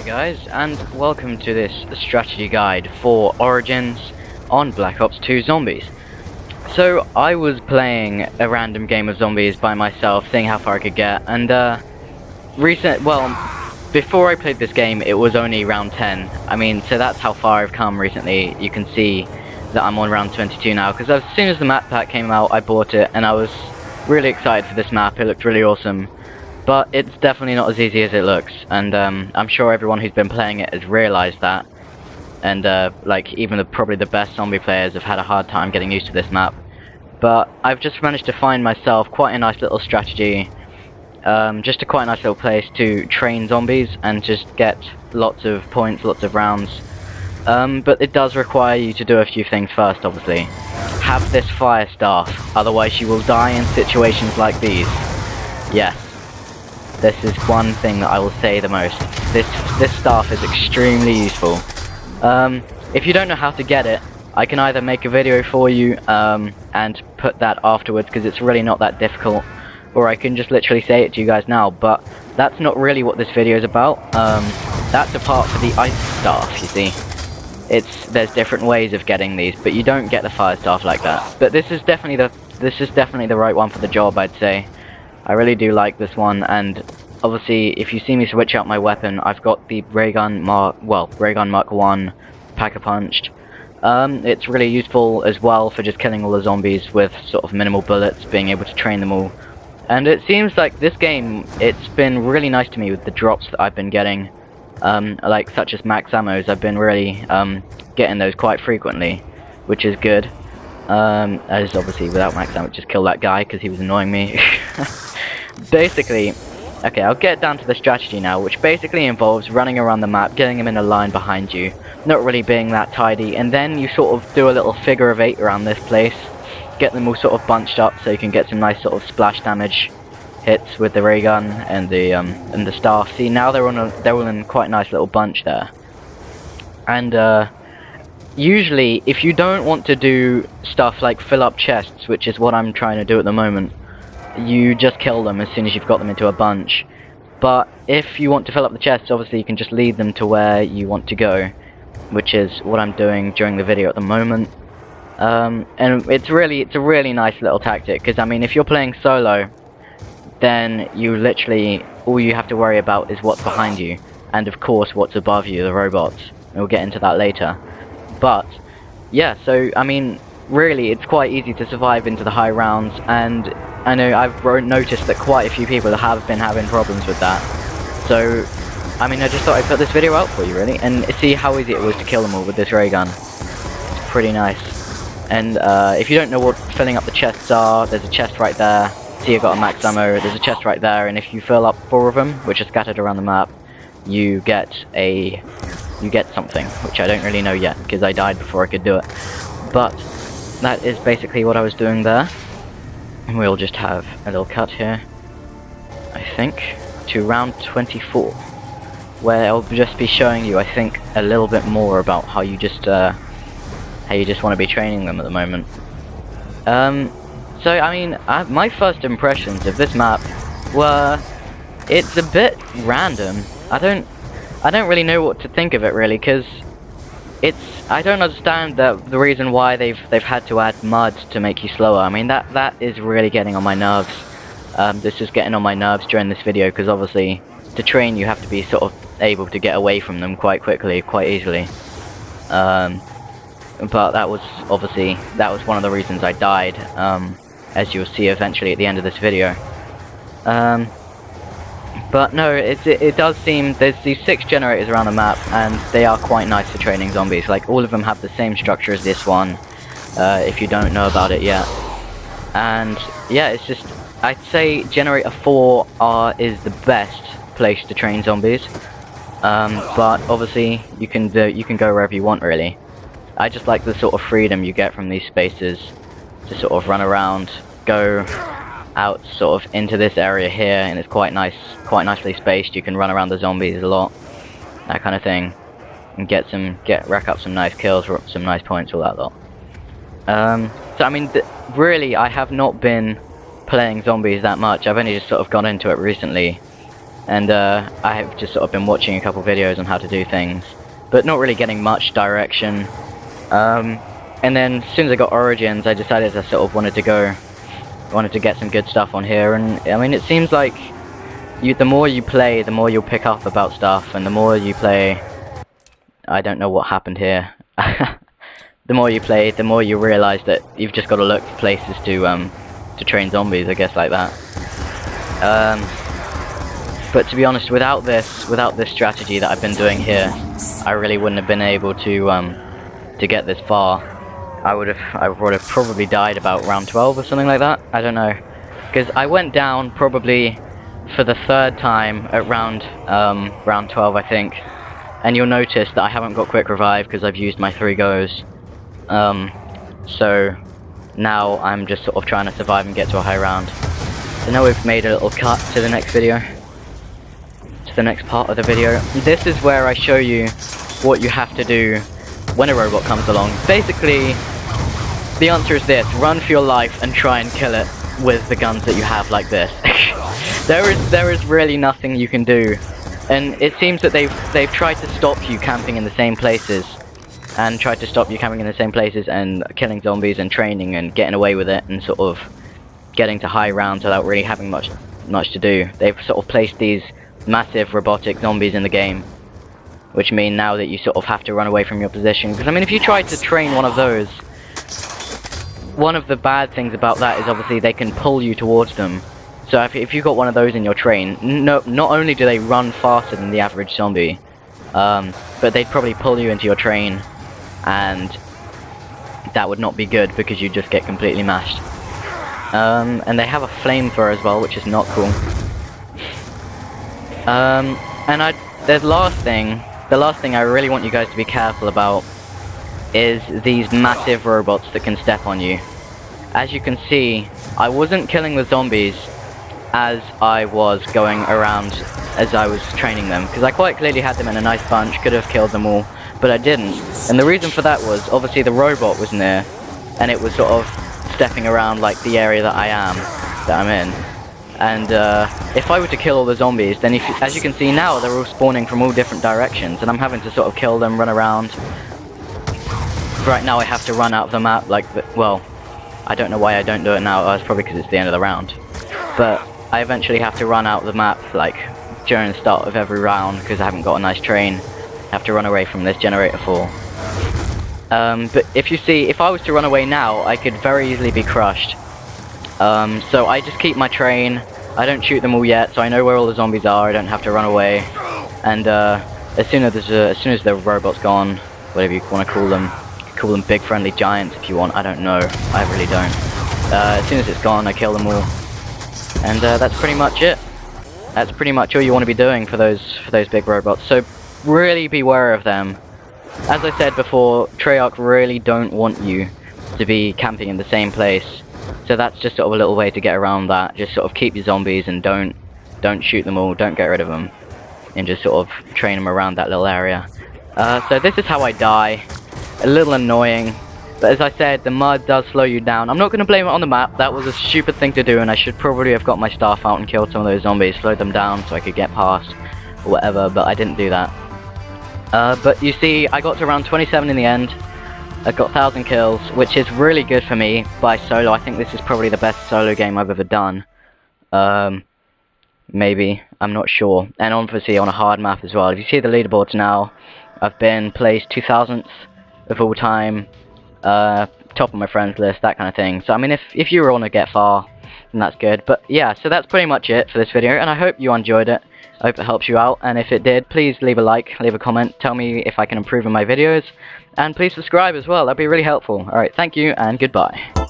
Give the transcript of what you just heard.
guys, and welcome to this strategy guide for Origins on Black Ops 2 Zombies. So, I was playing a random game of zombies by myself, seeing how far I could get, and before I played this game, it was only round 10. I mean, so that's how far I've come recently. You can see that I'm on round 22 now, because as soon as the map pack came out, I bought it, and I was really excited for this map. It looked really awesome. But it's definitely not as easy as it looks, and I'm sure everyone who's been playing it has realised that. And like even probably the best zombie players have had a hard time getting used to this map. But I've just managed to find myself quite a nice little strategy, just a quite nice little place to train zombies and just get lots of points, lots of rounds. But it does require you to do a few things first, obviously. Have this fire staff, otherwise you will die in situations like these. Yes. This is one thing that I will say the most. This staff is extremely useful. If you don't know how to get it, I can either make a video for you and put that afterwards because it's really not that difficult, or I can just literally say it to you guys now, but that's not really what this video is about. That's a part for the ice staff, you see. There's different ways of getting these, but you don't get the fire staff like that. But this is definitely the right one for the job, I'd say. I really do like this one, and obviously if you see me switch out my weapon, I've got the Raygun Mark 1 Pack-a-Punched. It's really useful as well for just killing all the zombies with sort of minimal bullets, being able to train them all. And it seems like this game, it's been really nice to me with the drops that I've been getting, like such as max ammos. I've been really getting those quite frequently, which is good. As obviously without max ammo, just kill that guy because he was annoying me. Basically, okay, I'll get down to the strategy now, which basically involves running around the map, getting them in a line behind you, not really being that tidy, and then you sort of do a little figure of 8 around this place, get them all sort of bunched up so you can get some nice sort of splash damage hits with the ray gun and the staff. See, now they're all in quite a nice little bunch there. And usually, if you don't want to do stuff like fill up chests, which is what I'm trying to do at the moment, you just kill them as soon as you've got them into a bunch. But if you want to fill up the chests, obviously you can just lead them to where you want to go, which is what I'm doing during the video at the moment. And it's a really nice little tactic, because I mean, if you're playing solo, then you literally, all you have to worry about is what's behind you, and of course what's above you, the robots. And we'll get into that later. But yeah, so I mean, really it's quite easy to survive into the high rounds, and I know I've noticed that quite a few people have been having problems with that. So I mean, I just thought I'd put this video out for you really, and see how easy it was to kill them all with this ray gun. It's pretty nice. And if you don't know what filling up the chests are, there's a chest right there. See, you've got a max ammo, there's a chest right there, and if you fill up 4 of them, which are scattered around the map, you get something, which I don't really know yet, because I died before I could do it. But that is basically what I was doing there. And we'll just have a little cut here, I think, to round 24, where I'll just be showing you, I think, a little bit more about how you just want to be training them at the moment. So I mean, my first impressions of this map were, it's a bit random. I don't really know what to think of it really, because I don't understand the reason why they've had to add mud to make you slower. I mean, that is really getting on my nerves. This is getting on my nerves during this video, because obviously to train you have to be sort of able to get away from them quite quickly, quite easily. But that was one of the reasons I died, as you'll see eventually at the end of this video. But no, it does seem there's these 6 generators around the map, and they are quite nice for training zombies. Like, all of them have the same structure as this one, if you don't know about it yet. And yeah, it's just, I'd say generator 4 is the best place to train zombies. But obviously you can go wherever you want really. I just like the sort of freedom you get from these spaces to sort of run around, go out sort of into this area here, and it's quite nicely spaced. You can run around the zombies a lot, that kind of thing, and rack up some nice kills, some nice points, all that lot. So I mean, really, I have not been playing zombies that much. I've only just sort of gone into it recently, and I have just sort of been watching a couple videos on how to do things, but not really getting much direction. And then as soon as I got Origins, I decided I sort of wanted to get some good stuff on here, and I mean, it seems like the more you play, the more you'll pick up about stuff, and the more you play, I don't know what happened here. The more you play, the more you realise that you've just got to look for places to train zombies, I guess, like that. But to be honest, without this strategy that I've been doing here, I really wouldn't have been able to get this far. I would have probably died about round 12 or something like that. I don't know, because I went down probably for the third time at round 12, I think. And you'll notice that I haven't got quick revive because I've used my 3 goes. So now I'm just sort of trying to survive and get to a high round. So now we've made a little cut to the next video, to the next part of the video. This is where I show you what you have to do when a robot comes along. Basically, the answer is this: run for your life and try and kill it with the guns that you have, like this. There is really nothing you can do, and it seems that they've tried to stop you camping in the same places, and tried to stop you camping in the same places and killing zombies and training and getting away with it and sort of getting to high rounds without really having much to do. They've sort of placed these massive robotic zombies in the game, which mean now that you sort of have to run away from your position. Because I mean, if you try to train one of those, one of the bad things about that is obviously they can pull you towards them. So if you got one of those in your train, not only do they run faster than the average zombie, but they'd probably pull you into your train, and that would not be good because you just get completely mashed. And they have a flamethrower as well, which is not cool. And the last thing I really want you guys to be careful about is these massive robots that can step on you. As you can see, I wasn't killing the zombies as I was going around as I was training them, because I quite clearly had them in a nice bunch, could have killed them all, but I didn't. And the reason for that was, obviously the robot was near, and it was sort of stepping around like the area that I'm in. And if I were to kill all the zombies, then as you can see now, they're all spawning from all different directions, and I'm having to sort of kill them, run around. Right now I have to run out of the map, well, I don't know why I don't do it now. It's probably because it's the end of the round. But I eventually have to run out of the map, like, during the start of every round, because I haven't got a nice train. I have to run away from this generator fall. But if you see, if I was to run away now, I could very easily be crushed. So I just keep my train. I don't shoot them all yet, so I know where all the zombies are. I don't have to run away. And as soon as the robot's gone, whatever you want to call them big friendly giants if you want. I don't know. I really don't. As soon as it's gone, I kill them all. And that's pretty much it. That's pretty much all you want to be doing for those big robots. So really beware of them. As I said before, Treyarch really don't want you to be camping in the same place. So that's just sort of a little way to get around that. Just sort of keep your zombies and don't shoot them all, don't get rid of them, and just sort of train them around that little area. So this is how I die. A little annoying, but as I said, the mud does slow you down. I'm not going to blame it on the map. That was a stupid thing to do, and I should probably have got my staff out and killed some of those zombies, slowed them down so I could get past or whatever, but I didn't do that. But you see, I got to round 27 in the end. I got 1,000 kills, which is really good for me by solo. I think this is probably the best solo game I've ever done. Maybe, I'm not sure. And obviously on a hard map as well. If you see the leaderboards now, I've been placed 2000th of all time, top of my friends list, that kind of thing. So I mean, if you want to get far, then that's good. But yeah, so that's pretty much it for this video, and I hope you enjoyed it. I hope it helps you out, and if it did, please leave a like, leave a comment, tell me if I can improve on my videos, and please subscribe as well. That'd be really helpful. Alright, thank you, and goodbye.